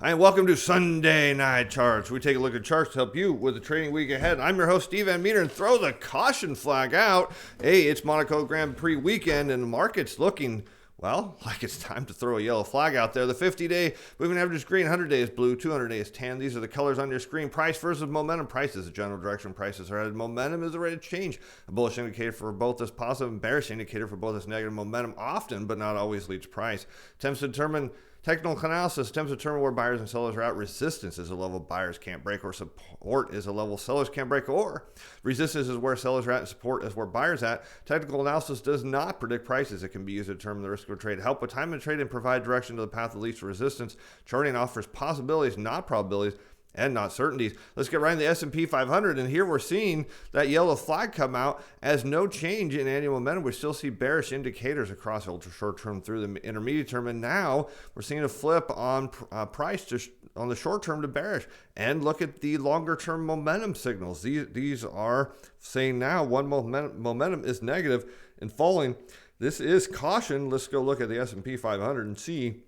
Hi, and welcome to Sunday Night Charts. We take a look at charts to help you with the trading week ahead. I'm your host, Steven Van Metre, and throw the caution flag out. Hey, it's Monaco Grand Prix weekend, and the market's looking, well, like it's time to throw a yellow flag out there. The 50-day moving average is green, 100-day is blue, 200-day is tan. These are the colors on your screen. Price versus momentum. Price is the general direction prices are headed. Momentum is the rate of change. A bullish indicator for both is positive, and bearish indicator for both is negative. Momentum often, but not always, leads price. Attempts to determine technical analysis attempts to determine where buyers and sellers are at. Resistance is a level buyers can't break, or support is a level sellers can't break, or resistance is where sellers are at and support is where buyers are at. Technical analysis does not predict prices. It can be used to determine the risk of a trade, help with time of trade, and provide direction to the path of least resistance. Charting offers possibilities, not probabilities, and not certainties. Let's get right into the S&P 500, and here we're seeing that yellow flag come out as no change in annual momentum. We still see bearish indicators across ultra short term through the intermediate term, and now we're seeing a flip on price on the short term to bearish. And look at the longer term momentum signals. These are saying now one momentum is negative and falling. This is caution. Let's go look at the S&P 500 and see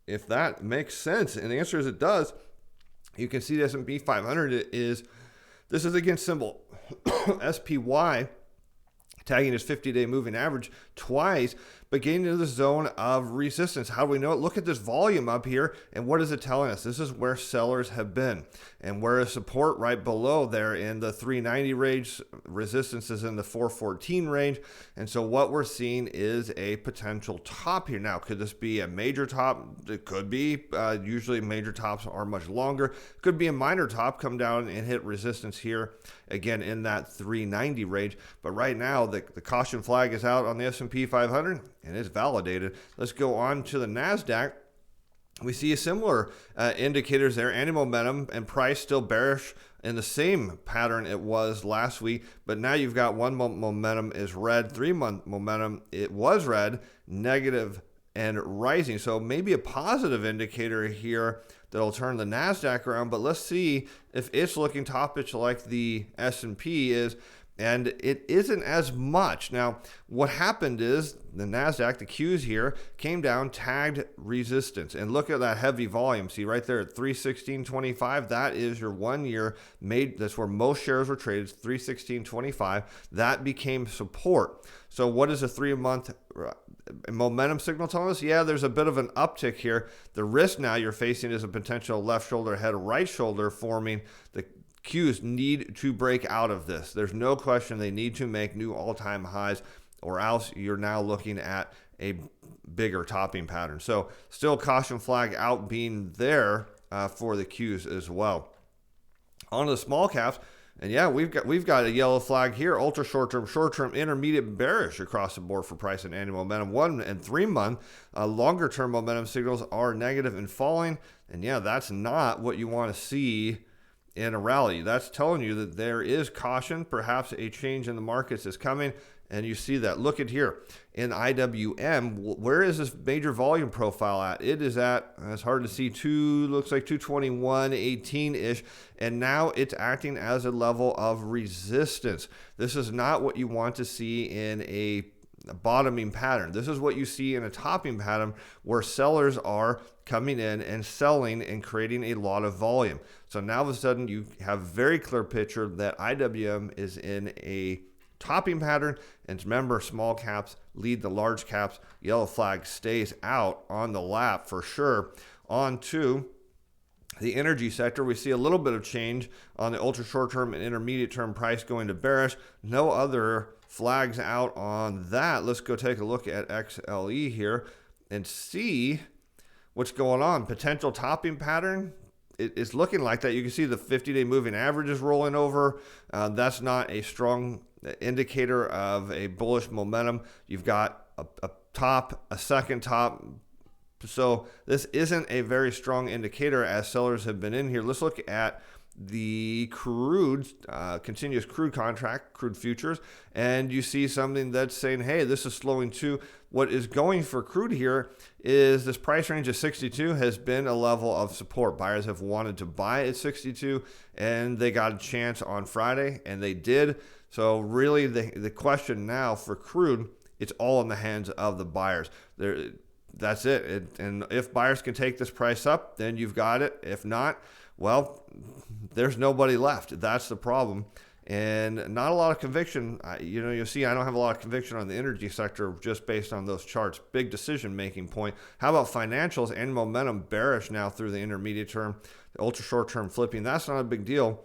if that makes sense. And the answer is it does. You can see the S&P 500 this is against symbol SPY, tagging its 50-day moving average twice, but getting into the zone of resistance. How do we know it? Look at this volume up here, and what is it telling us? This is where sellers have been, and where is support right below there in the 390 range. Resistance is in the 414 range, and so what we're seeing is a potential top here. Now, could this be a major top? It could be. Usually major tops are much longer. Could be a minor top, come down and hit resistance here, again in that 390 range. But right now, the caution flag is out on the S&P 500, and it's validated. Let's go on to the NASDAQ. We see a similar indicators there. Annual momentum and price still bearish in the same pattern it was last week, but now you've got 1 month momentum is red, 3-month momentum, it was red, negative and rising. So maybe a positive indicator here that'll turn the NASDAQ around, but let's see if it's looking topish like the S&P is. And it isn't as much. Now, what happened is the NASDAQ, the Qs here, came down, tagged resistance. And look at that heavy volume. See right there at 316.25. That is your 1 year made. That's where most shares were traded, 316.25. That became support. So what is a 3-month momentum signal telling us? Yeah, there's a bit of an uptick here. The risk now you're facing is a potential left shoulder, head, right shoulder forming. The Qs need to break out of this. There's no question they need to make new all-time highs, or else you're now looking at a bigger topping pattern. So still caution flag out being there for the Qs as well. On to the small caps, and yeah, we've got a yellow flag here. Ultra short-term, intermediate bearish across the board for price and annual momentum. 1 and 3 month longer-term momentum signals are negative and falling, and yeah, that's not what you want to see in a rally. That's telling you that there is caution, perhaps a change in the markets is coming, and you see that. Look at here in IWM, where is this major volume profile at? It is at, it's hard to see, looks like 221.18-ish, and now it's acting as a level of resistance. This is not what you want to see in a bottoming pattern. This is what you see in a topping pattern, where sellers are coming in and selling and creating a lot of volume. So now all of a sudden you have a very clear picture that IWM is in a topping pattern. And remember, small caps lead the large caps. Yellow flag stays out on the lap for sure. On to the energy sector, we see a little bit of change on the ultra short term and intermediate term price going to bearish. No other flags out on that. Let's go take a look at XLE here and see what's going on. Potential topping pattern. It's looking like that. You can see the 50-day moving average is rolling over. That's not a strong indicator of a bullish momentum. You've got a top, a second top. So this isn't a very strong indicator as sellers have been in here. Let's look at the crude, continuous crude contract, crude futures, and you see something that's saying, hey, this is slowing too. What is going for crude here is this price range of 62 has been a level of support. Buyers have wanted to buy at 62, and they got a chance on Friday, and they did. So really the question now for crude, it's all in the hands of the buyers. that's it. And if buyers can take this price up, then you've got it. If not, well, there's nobody left. That's the problem. And not a lot of conviction. You'll see I don't have a lot of conviction on the energy sector just based on those charts. Big decision-making point. How about financials and momentum bearish now through the intermediate term, the ultra short term flipping? That's not a big deal.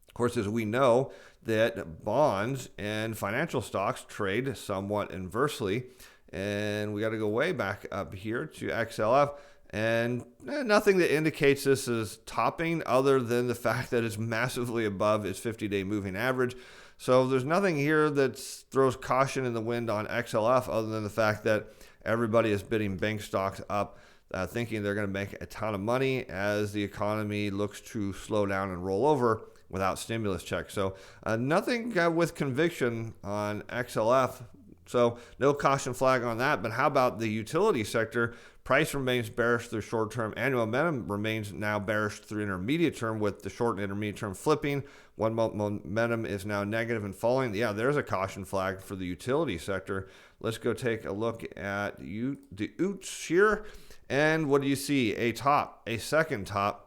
Of course, as we know that bonds and financial stocks trade somewhat inversely. And we got to go way back up here to XLF. And nothing that indicates this is topping other than the fact that it's massively above its 50-day moving average. So there's nothing here that throws caution in the wind on XLF other than the fact that everybody is bidding bank stocks up, thinking they're going to make a ton of money as the economy looks to slow down and roll over without stimulus checks. So nothing with conviction on XLF. So no caution flag on that. But how about the utility sector? Price remains bearish through short term. Annual momentum remains now bearish through intermediate term, with the short and intermediate term flipping. 1 month momentum is now negative and falling. Yeah, there's a caution flag for the utility sector. Let's go take a look at the UTS here. And what do you see? A top, a second top.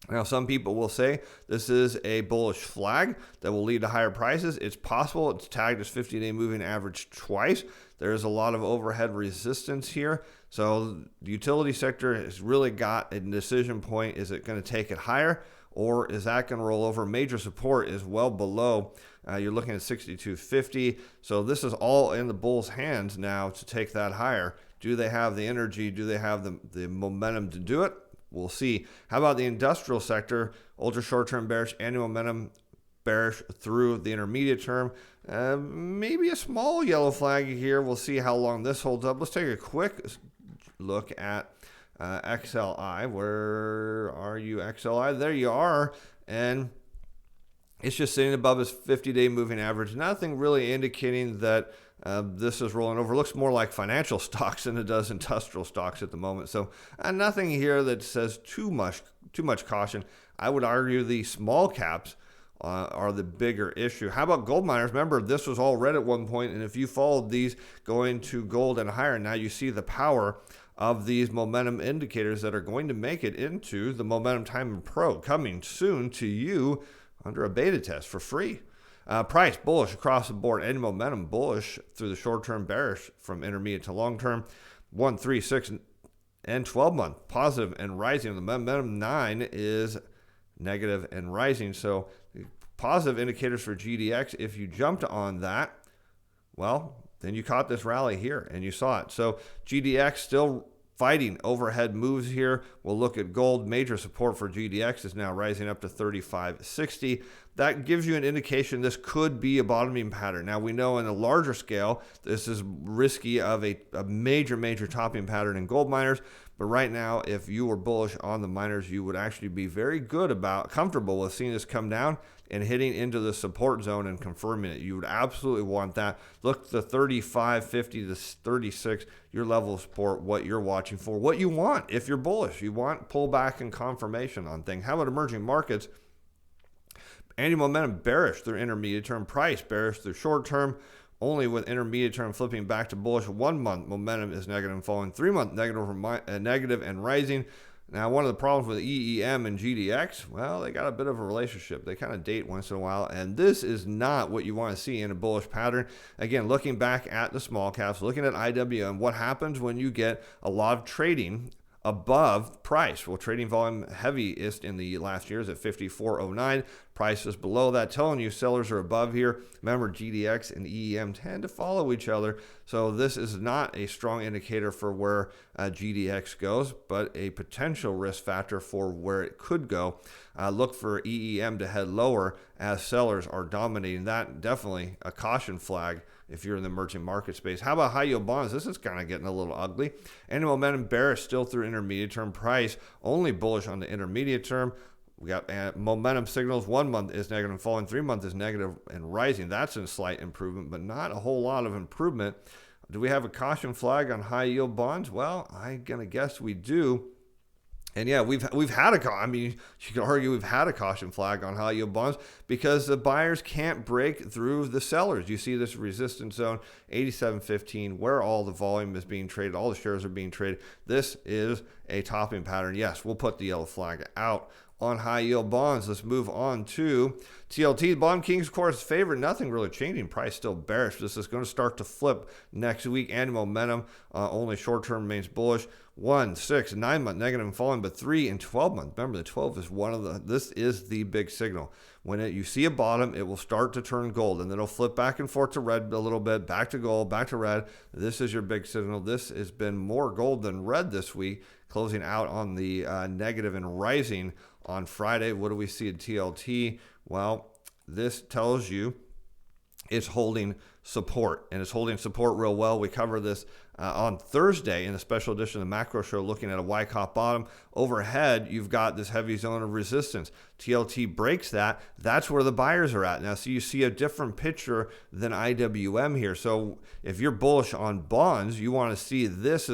Now, some people will say this is a bullish flag that will lead to higher prices. It's possible. It's tagged as 50-day moving average twice. There's a lot of overhead resistance here. So the utility sector has really got a decision point. Is it going to take it higher, or is that going to roll over? Major support is well below. You're looking at 62.50. So this is all in the bulls' hands now to take that higher. Do they have the energy? Do they have the momentum to do it? We'll see. How about the industrial sector? Ultra short-term bearish, annual momentum bearish through the intermediate term. Maybe a small yellow flag here. We'll see how long this holds up. Let's take a quick look at XLI. Where are you, XLI? There you are. And it's just sitting above its 50-day moving average. Nothing really indicating that this is rolling over. It looks more like financial stocks than it does industrial stocks at the moment. So nothing here that says too much caution. I would argue the small caps are the bigger issue. How about gold miners? Remember, this was all red at one point, and if you followed these going to gold and higher, now you see the power of these momentum indicators that are going to make it into the Momentum Time Pro, coming soon to you under a beta test for free. Price bullish across the board, and momentum bullish through the short-term bearish from intermediate to long-term. 1, 3, 6, and 12-month positive and rising. The momentum 9 is negative and rising. So positive indicators for GDX. If you jumped on that, well, then you caught this rally here and you saw it. So GDX still fighting overhead moves here. We'll look at gold. Major support for GDX is now rising up to 35.60. That gives you an indication this could be a bottoming pattern. Now, we know in a larger scale, this is risky of a major topping pattern in gold miners. But right now, if you were bullish on the miners, you would actually be very comfortable with seeing this come down and hitting into the support zone and confirming it. You would absolutely want that. Look to 35.50 to 36, your level of support, what you're watching for, what you want if you're bullish. You want pullback and confirmation on things. How about emerging markets? Annual momentum bearish through intermediate term, price bearish through short term, only with intermediate term flipping back to bullish. 1 month momentum is negative and falling. 3 month negative and rising. Now, one of the problems with EEM and GDX, well, they got a bit of a relationship. They kind of date once in a while, and this is not what you want to see in a bullish pattern. Again, looking back at the small caps, looking at IWM, what happens when you get a lot of trading above price? Well, trading volume heaviest in the last years at 54.09. Price is below that, telling you sellers are above here. Remember, GDX and EEM tend to follow each other, so this is not a strong indicator for where GDX goes, but a potential risk factor for where it could go. Look for EEM to head lower as sellers are dominating. That definitely a caution flag if you're in the emerging market space. How about high yield bonds? This is kind of getting a little ugly. And momentum bearish still through intermediate term, price only bullish on the intermediate term. We got momentum signals. 1 month is negative and falling. 3 months is negative and rising. That's a slight improvement, but not a whole lot of improvement. Do we have a caution flag on high yield bonds? Well, I'm going to guess we do. And yeah, we've had I mean, you could argue we've had a caution flag on high yield bonds because the buyers can't break through the sellers. You see this resistance zone, 87.15, where all the volume is being traded, all the shares are being traded. This is a topping pattern. Yes, we'll put the yellow flag out on high yield bonds. Let's move on to TLT. The Bond Kings, of course, favorite. Nothing really changing. Price still bearish. This is going to start to flip next week. And momentum only short term remains bullish. 1, 6, 9 month negative and falling, but 3 and 12 month. Remember, the 12 is this is the big signal. When you see a bottom, it will start to turn gold, and then it'll flip back and forth to red a little bit, back to gold, back to red. This is your big signal. This has been more gold than red this week, closing out on the negative and rising on Friday. What do we see in TLT? Well, this tells you it's holding support, and it's holding support real well. We cover this on Thursday in the special edition of the Macro Show, looking at a Wyckoff bottom. Overhead, you've got this heavy zone of resistance. TLT breaks that. That's where the buyers are at. Now, so you see a different picture than IWM here. So if you're bullish on bonds, you want to see this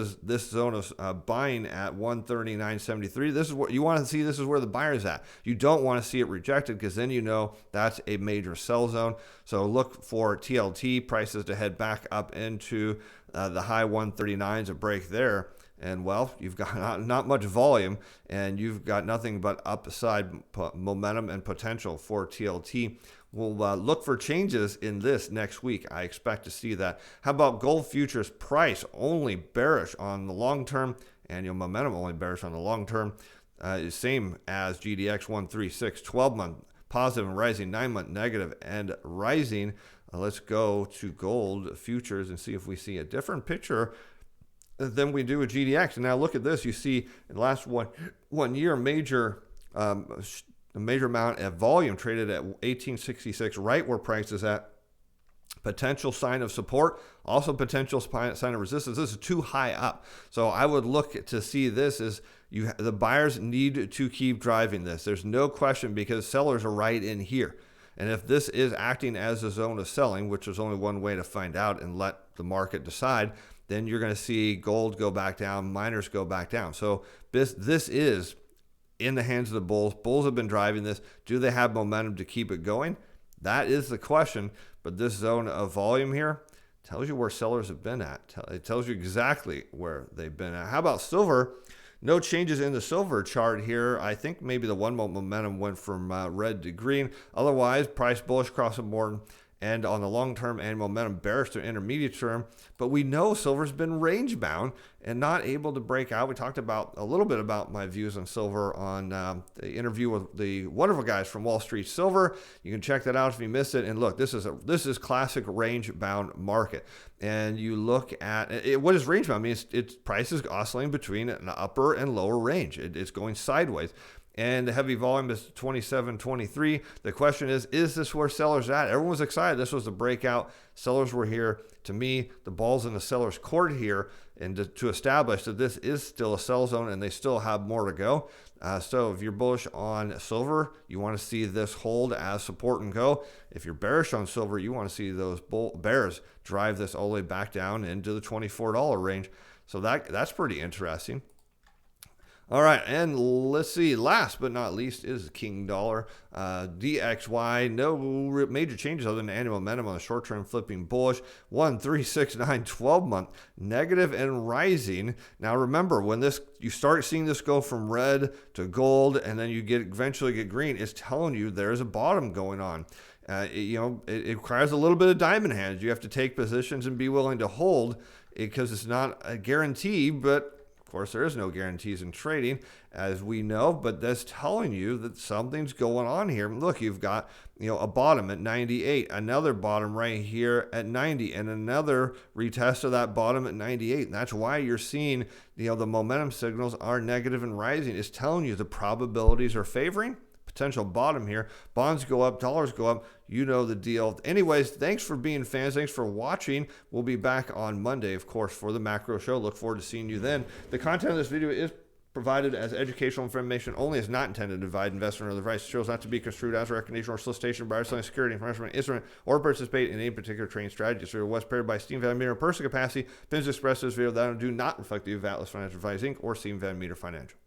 zone of buying at 139.73. This is what you want to see. This is where the buyer's at. You don't want to see it rejected, because then you know that's a major sell zone. So look for TLT prices to head back up into the high 139s, a break there. And well, you've got not much volume, and you've got nothing but upside momentum and potential for TLT. We'll look for changes in this next week. I expect to see that. How about gold futures price? Only bearish on the long term. Annual momentum only bearish on the long term. Same as GDX 136, 12 month positive and rising, 9 month negative and rising. Let's go to gold futures and see if we see a different picture than we do with GDX. And now look at this. You see in the last one year, major amount of volume traded at 1866, right where price is at. Potential sign of support, also potential sign of resistance. This is too high up. So I would look to see this as the buyers need to keep driving this. There's no question, because sellers are right in here. And if this is acting as a zone of selling, which is only one way to find out and let the market decide, then you're going to see gold go back down, miners go back down. So this is in the hands of the bulls. Bulls have been driving this. Do they have momentum to keep it going? That is the question. But this zone of volume here tells you where sellers have been at. It tells you exactly where they've been at. How about silver? No changes in the silver chart here. I think maybe the 1 month momentum went from red to green. Otherwise, price bullish across the board, and on the long term, and momentum bearish to intermediate term. But we know silver's been range bound and not able to break out. We talked about a little bit about my views on silver on the interview with the wonderful guys from Wall Street Silver. You can check that out if you missed it. And look, this is classic range bound market. And you look at it, what is range bound? I mean, it's price is oscillating between an upper and lower range. It's going sideways. And the heavy volume is 27.23. The question is this where sellers are at? Everyone was excited. This was the breakout. Sellers were here. To me, the ball's in the seller's court here, and to establish that this is still a sell zone and they still have more to go. So if you're bullish on silver, you want to see this hold as support and go. If you're bearish on silver, you want to see those bears drive this all the way back down into the $24 range. So that's pretty interesting. All right, and let's see. Last but not least is King Dollar, DXY. No major changes other than annual momentum on the short term, flipping bullish. 1, 3, 6, 9, 12 month negative and rising. Now remember, when you start seeing this go from red to gold, and then you eventually get green, it's telling you there's a bottom going on. It requires a little bit of diamond hands. You have to take positions and be willing to hold, because it's not a guarantee, but of course, there is no guarantees in trading, as we know, but that's telling you that something's going on here. Look, you've got a bottom at 98, another bottom right here at 90, and another retest of that bottom at 98. And that's why you're seeing the momentum signals are negative and rising. It's telling you the probabilities are favoring. Potential bottom here. Bonds go up, dollars go up. You know the deal. Anyways, thanks for being fans. Thanks for watching. We'll be back on Monday, of course, for the Macro Show. Look forward to seeing you then. The content of this video is provided as educational information only, is not intended to divide investment or advice. It shows not to be construed as a recommendation or solicitation by selling security, information, instrument, or participate in any particular trading strategy. This video was prepared by Steven Van Metre in personal capacity. Opinions expressed in this video that do not reflect the value of Atlas Financial Advising or Steven Van Metre Financial.